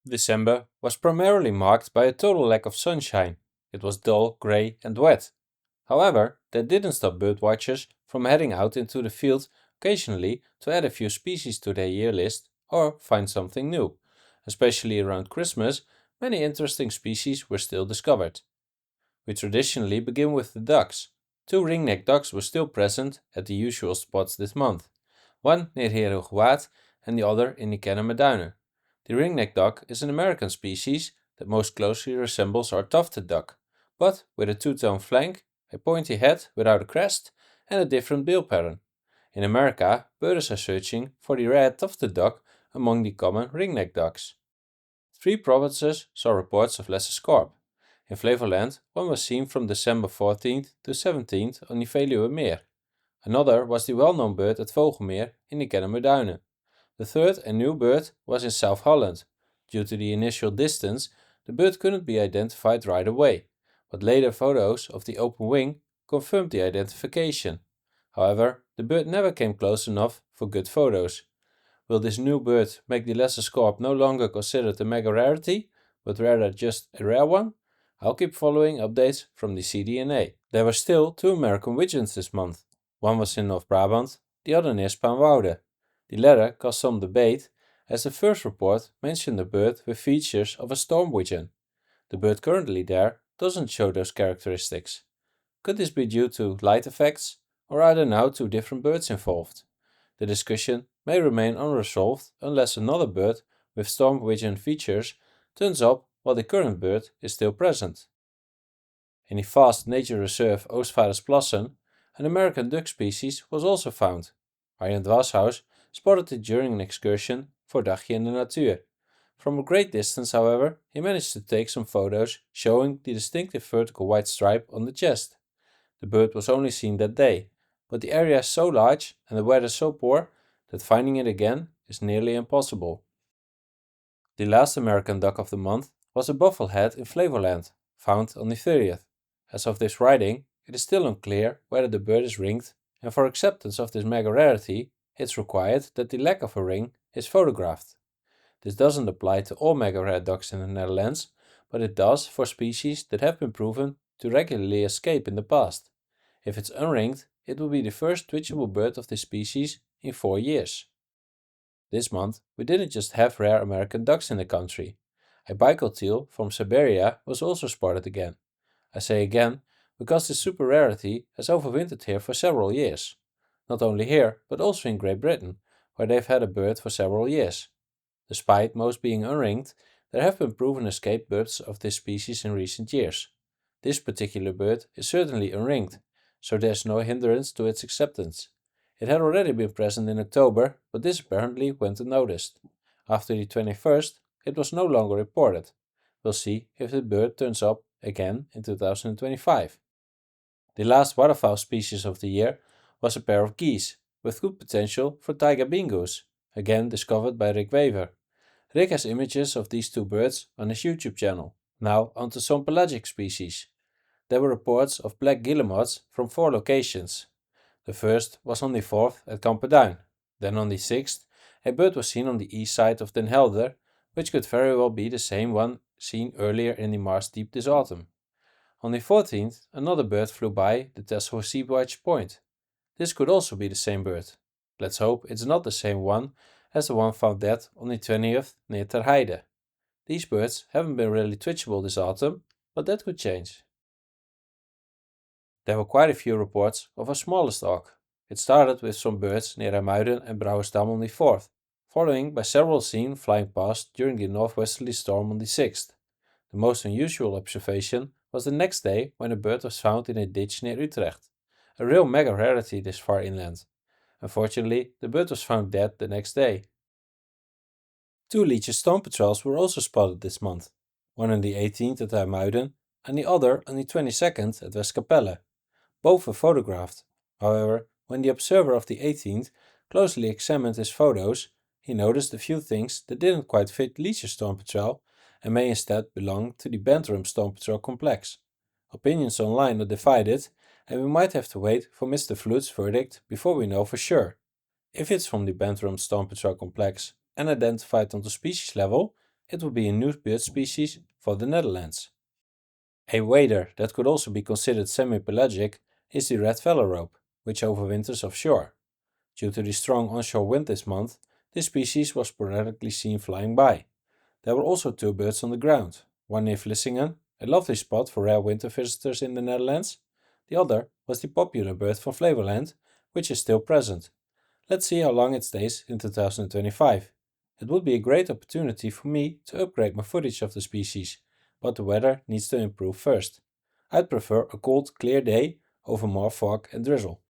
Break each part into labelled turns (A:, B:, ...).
A: December was primarily marked by a total lack of sunshine. It was dull, grey and wet. However, that didn't stop birdwatchers from heading out into the field occasionally to add a few species to their year list or find something new. Especially around Christmas, many interesting species were still discovered. We traditionally begin with the ducks. Two ringneck ducks were still present at the usual spots this month, one near Heerhugowaard and the other in the Kennemer Duinen. The ringneck duck is an American species that most closely resembles our tufted duck, but with a two-tone flank, a pointy head without a crest, and a different bill pattern. In America, birders are searching for the rare tufted duck among the common ringneck ducks. 3 provinces saw reports of Leesstor Scaup. In Flevoland, one was seen from December 14th to 17th on the Veluwe Meer. Another was the well-known bird at Vogelmeer in the Kennemer Duinen. The third and new bird was in South Holland. Due to the initial distance, the bird couldn't be identified right away, but later photos of the open wing confirmed the identification. However, the bird never came close enough for good photos. Will this new bird make the Leesstor Scaup no longer considered a mega rarity, but rather just a rare one? I'll keep following updates from the CDNA. There were still 2 American widgeons this month. One was in North Brabant, the other near Spaanwouden. The latter caused some debate, as the first report mentioned a bird with features of a storm widgeon. The bird currently there doesn't show those characteristics. Could this be due to light effects, or are there now 2 different birds involved? The discussion may remain unresolved unless another bird with storm widgeon features turns up while the current bird is still present. In the vast nature reserve Oostvaardersplassen, an American duck species was also found. Arjen Dwashaus spotted it during an excursion voor Dagje in de Natuur. From a great distance, however, he managed to take some photos showing the distinctive vertical white stripe on the chest. The bird was only seen that day, but the area is so large and the weather so poor that finding it again is nearly impossible. The last American duck of the month was a Buffal Head in Flevoland, found on the 30th. As of this writing, it is still unclear whether the bird is ringed, and for acceptance of this mega rarity, it's required that the lack of a ring is photographed. This doesn't apply to all mega rare ducks in the Netherlands, but it does for species that have been proven to regularly escape in the past. If it's unringed, it will be the first twitchable bird of this species in 4 years. This month, we didn't just have rare American ducks in the country. A Baikal teal from Siberia was also spotted again. I say again, because this super rarity has overwintered here for several years. Not only here, but also in Great Britain, where they've had a bird for several years. Despite most being unringed, there have been proven escape birds of this species in recent years. This particular bird is certainly unringed, so there's no hindrance to its acceptance. It had already been present in October, but this apparently went unnoticed. After the 21st, it was no longer reported. We'll see if the bird turns up again in 2025. The last waterfowl species of the year was a pair of geese, with good potential for taiga bingoes, again discovered by Rick Wever. Rick has images of these 2 birds on his YouTube channel. Now onto some pelagic species. There were reports of black guillemots from 4 locations. The first was on the 4th at Kampenduin. Then on the 6th, a bird was seen on the east side of Den Helder, which could very well be the same one seen earlier in the Marsdiep this autumn. On the 14th, another bird flew by the Texel Seawatch Point. This could also be the same bird. Let's hope it's not the same one as the one found dead on the 20th near Ter Heide. These birds haven't been really twitchable this autumn, but that could change. There were quite a few reports of a smallest auk. It started with some birds near IJmuiden and Brouwersdam on the 4th, following by several seen flying past during the northwesterly storm on the 6th. The most unusual observation was the next day when a bird was found in a ditch near Utrecht, a real mega rarity this far inland. Unfortunately, the bird was found dead the next day. 2 Leesstor Patrols were also spotted this month, one on the 18th at IJmuiden and the other on the 22nd at Westkapelle. Both were photographed. However, when the observer of the 18th closely examined his photos, he noticed a few things that didn't quite fit Leesstor Patrol and may instead belong to the Bantrum Storm Patrol complex. Opinions online are divided, and we might have to wait for Mr. Vloed's verdict before we know for sure. If it's from the Bantrum Storm Patrol complex and identified on the species level, it would be a new bird species for the Netherlands. A wader that could also be considered semi-pelagic is the red phalarope, which overwinters offshore. Due to the strong onshore wind this month, this species was sporadically seen flying by. There were also two birds on the ground, one near Vlissingen, a lovely spot for rare winter visitors in the Netherlands. The other was the popular bird from Flevoland, which is still present. Let's see how long it stays in 2025. It would be a great opportunity for me to upgrade my footage of the species, but the weather needs to improve first. I'd prefer a cold, clear day over more fog and drizzle.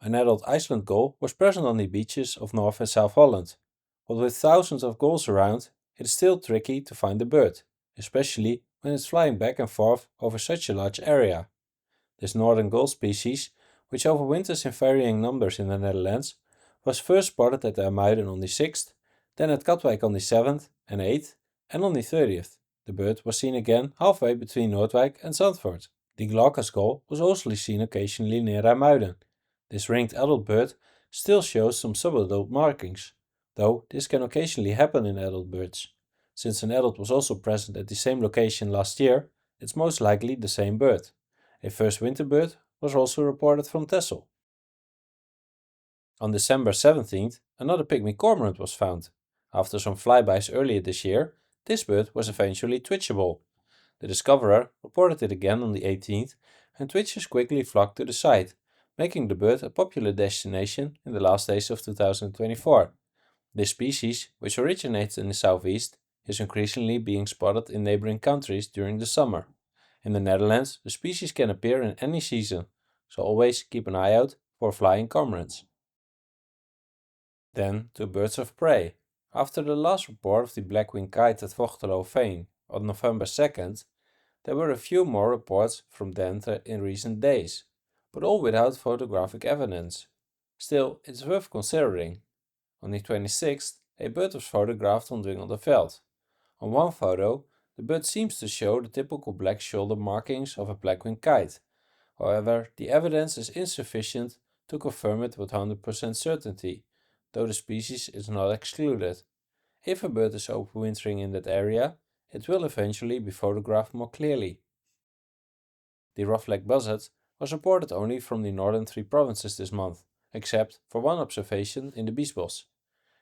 A: An adult Iceland gull was present on the beaches of North and South Holland, but with thousands of gulls around, it is still tricky to find the bird, especially when it's flying back and forth over such a large area. This northern gull species, which overwinters in varying numbers in the Netherlands, was first spotted at the IJmuiden on the 6th, then at Katwijk on the 7th and 8th, and on the 30th. The bird was seen again halfway between Noordwijk and Zandvoort. The Glocka Skull was also seen occasionally near IJmuiden. This ringed adult bird still shows some subadult markings, though this can occasionally happen in adult birds. Since an adult was also present at the same location last year, it's most likely the same bird. A first winter bird was also reported from Texel. On December 17th, another Pikm Corant was found. After some flybys earlier this year, this bird was eventually twitchable. The discoverer reported it again on the 18th, and twitchers quickly flocked to the site, making the bird a popular destination in the last days of 2024. This species, which originates in the southeast, is increasingly being spotted in neighboring countries during the summer. In the Netherlands, the species can appear in any season, so always keep an eye out for flying cormorants. Then to birds of prey. After the last report of the black-winged kite at Vochteloofveen on November 2nd, there were a few more reports from Drenthe in recent days, but all without photographic evidence. Still, it's worth considering. On the 26th, a bird was photographed on Dwingelderveld. On one photo, the bird seems to show the typical black shoulder markings of a black-winged kite. However, the evidence is insufficient to confirm it with 100% certainty, though the species is not excluded. If a bird is overwintering in that area, it will eventually be photographed more clearly. The Roughleg Buzzard was reported only from the northern three provinces this month, except for one observation in the Biesbos.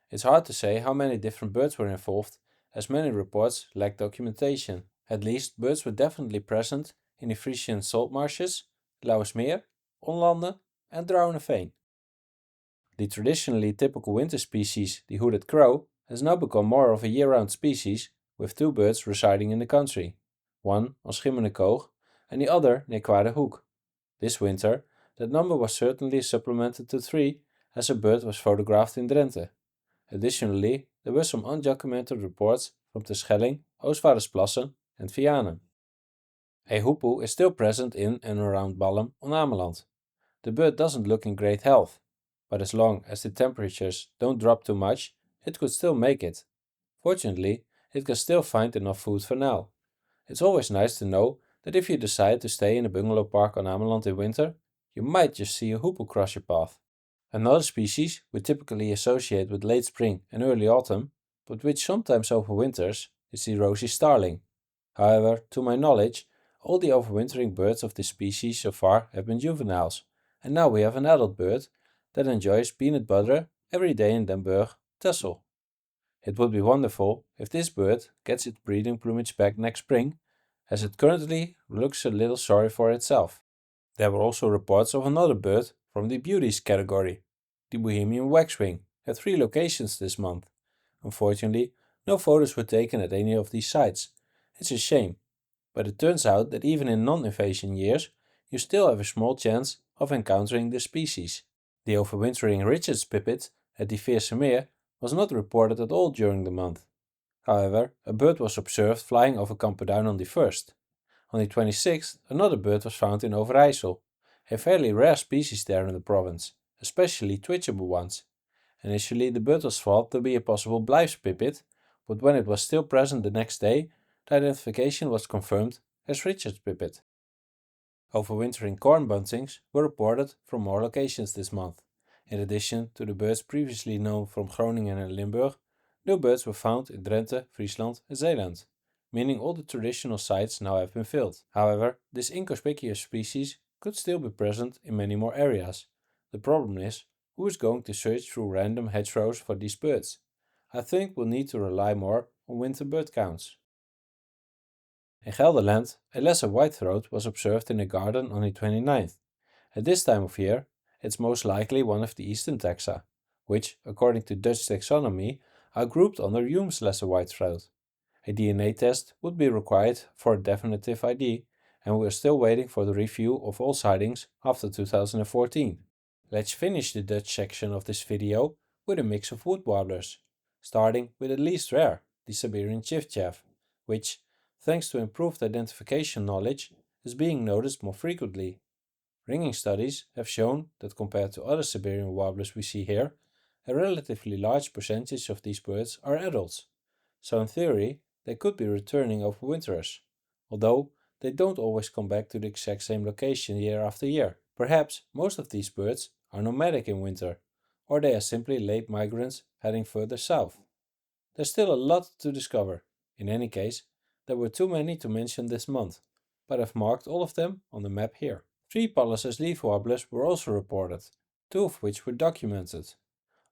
A: It's hard to say how many different birds were involved, as many reports lack documentation. At least birds were definitely present in the Frisian salt marshes, Lauwersmeer, Onlanden and Drouwenveen. The traditionally typical winter species, the hooded crow, has now become more of a year-round species, with two birds residing in the country, one on Schimmenikoog and the other near Kwadehoek. This winter, that number was certainly supplemented to 3, as a bird was photographed in Drenthe. Additionally, there were some undocumented reports from Terschelling, Oostvaardersplassen and Vianen. A hoopoe is still present in and around Ballen on Ameland. The bird doesn't look in great health, but as long as the temperatures don't drop too much, it could still make it. Fortunately, it can still find enough food for now. It's always nice to know that if you decide to stay in a bungalow park on Ameland in winter, you might just see a hoopoe cross your path. Another species we typically associate with late spring and early autumn, but which sometimes overwinters, is the Rosy Starling. However, to my knowledge, all the overwintering birds of this species so far have been juveniles, and now we have an adult bird that enjoys peanut butter every day in Den Burg, Texel. It would be wonderful if this bird gets its breeding plumage back next spring, as it currently looks a little sorry for itself. There were also reports of another bird from the beauties category, the Bohemian Waxwing, at 3 locations this month. Unfortunately, no photos were taken at any of these sites. It's a shame, but it turns out that even in non-invasion years, you still have a small chance of encountering this species. The overwintering Richard's Pippet at the Veerse Meer was not reported at all during the month. However, a bird was observed flying over Kamperduin on the 1st. On the 26th, another bird was found in Overijssel, a fairly rare species there in the province, especially twitchable ones. Initially, the bird was thought to be a possible Blijf's Pippet, but when it was still present the next day, the identification was confirmed as Richard's Pippet. Overwintering corn buntings were reported from more locations this month. In addition to the birds previously known from Groningen and Limburg, New birds were found in Drenthe, Friesland and Zeeland, meaning all the traditional sites now have been filled. However, this inconspicuous species could still be present in many more areas. The problem is, who is going to search through random hedgerows for these birds? I think we'll need to rely more on winter bird counts. In Gelderland, a lesser whitethroat was observed in a garden on the 29th. At this time of year, it's most likely one of the eastern taxa, which, according to Dutch taxonomy, are grouped under Hume's lesser whitethroat. A DNA test would be required for a definitive ID, and we are still waiting for the review of all sightings after 2014. Let's finish the Dutch section of this video with a mix of wood warblers, starting with the least rare, the Siberian chiffchaff, which, thanks to improved identification knowledge, is being noticed more frequently. Ringing studies have shown that compared to other Siberian warblers we see here, a relatively large percentage of these birds are adults, so in theory they could be returning overwinterers, although they don't always come back to the exact same location year after year. Perhaps most of these birds are nomadic in winter, or they are simply late migrants heading further south. There's still a lot to discover. In any case, there were too many to mention this month, but I've marked all of them on the map here. 3 Pallas's leaf warblers were also reported, 2 of which were documented.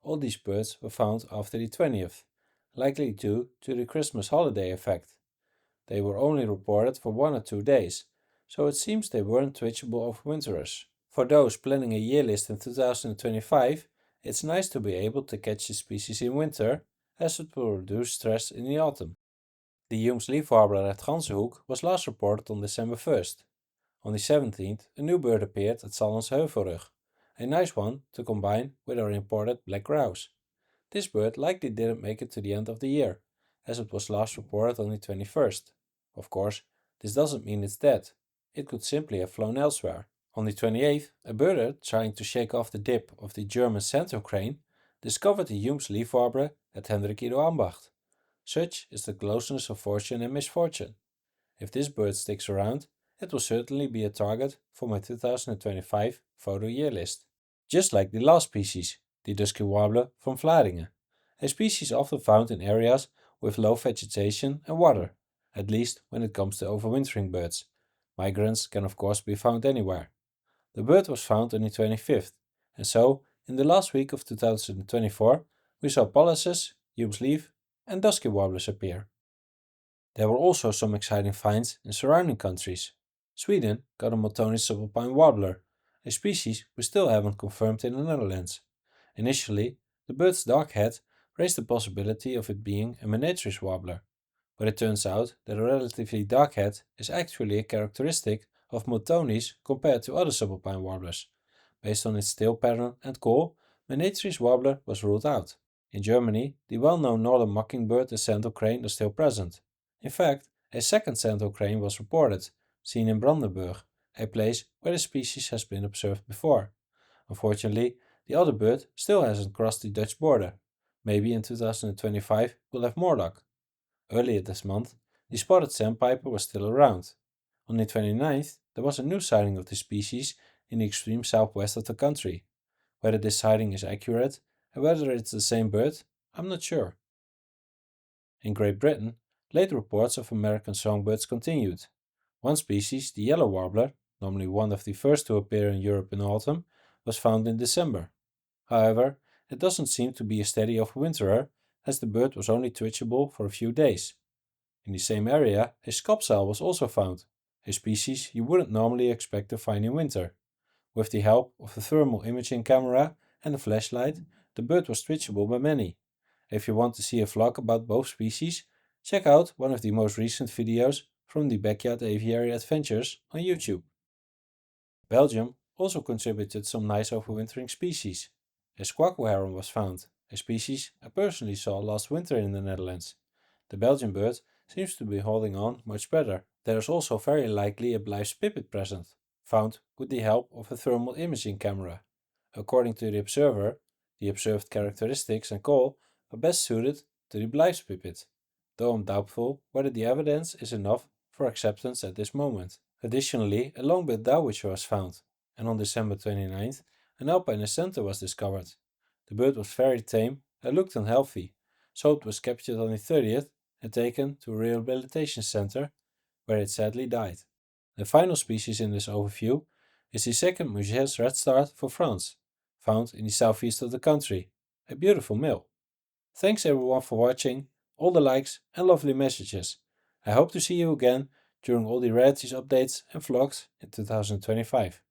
A: All these birds were found after the 20th, likely due to the Christmas holiday effect. They were only reported for 1 or 2 days, so it seems they weren't twitchable overwinterers. For those planning a year list in 2025, it's nice to be able to catch the species in winter, as it will reduce stress in the autumn. The Hume's leaf warbler at Ganzenhoek was last reported on December 1st. On the 17th, a new bird appeared at Salland's Heuvelrug, a nice one to combine with our imported black grouse. This bird likely didn't make it to the end of the year, as it was last reported on the 21st. Of course, this doesn't mean it's dead. It could simply have flown elsewhere. On the 28th, a birder trying to shake off the dip of the German sandhill crane discovered the Hume's leaf warbler at Hendrik Ido Ambacht. Such is the closeness of fortune and misfortune. If this bird sticks around, it will certainly be a target for my 2025 photo year list. Just like the last species, the Dusky Warbler from Vlaardingen, a species often found in areas with low vegetation and water, at least when it comes to overwintering birds. Migrants can of course be found anywhere. The bird was found on the 25th, and so, in the last week of 2024, we saw Pallas's, Hume's leaf, and Dusky Warblers appear. There were also some exciting finds in surrounding countries. Sweden got a Motonis subalpine warbler, a species we still haven't confirmed in the Netherlands. Initially, the bird's dark head raised the possibility of it being a miniaturist warbler, but it turns out that a relatively dark head is actually a characteristic of Motonis compared to other subalpine warblers. Based on its tail pattern and call, miniaturist warbler was ruled out. In Germany, the well-known northern mockingbird and sandhill crane are still present. In fact, a second sandhill crane was reported, seen in Brandenburg, a place where the species has been observed before. Unfortunately, the other bird still hasn't crossed the Dutch border. Maybe in 2025 we'll have more luck. Earlier this month, the spotted sandpiper was still around. On the 29th, there was a new sighting of the species in the extreme southwest of the country. Whether this sighting is accurate and whether it's the same bird, I'm not sure. In Great Britain, late reports of American songbirds continued. One species, the yellow warbler, normally one of the first to appear in Europe in autumn, was found in December. However, it doesn't seem to be a steady overwinterer, as the bird was only twitchable for a few days. In the same area, a Scaup was also found, a species you wouldn't normally expect to find in winter. With the help of a thermal imaging camera and a flashlight, the bird was twitchable by many. If you want to see a vlog about both species, check out one of the most recent videos from the Backyard Aviary Adventures on YouTube. Belgium also contributed some nice overwintering species. A squawk heron was found, a species I personally saw last winter in the Netherlands. The Belgian bird seems to be holding on much better. There is also very likely a Blythe's Pippet present, found with the help of a thermal imaging camera. According to the observer, the observed characteristics and call are best suited to the Blythe's Pippet, though I'm doubtful whether the evidence is enough for acceptance at this moment. Additionally, a long-billed dowitcher was found, and on December 29th, an alpine ascenter was discovered. The bird was very tame and looked unhealthy, Scaup was captured on the 30th and taken to a rehabilitation center, where it sadly died. The final species in this overview is the second Muget's redstart for France, found in the southeast of the country, a beautiful male. Thanks everyone for watching, all the likes and lovely messages. I hope to see you again during all the Rarities updates and vlogs in 2025.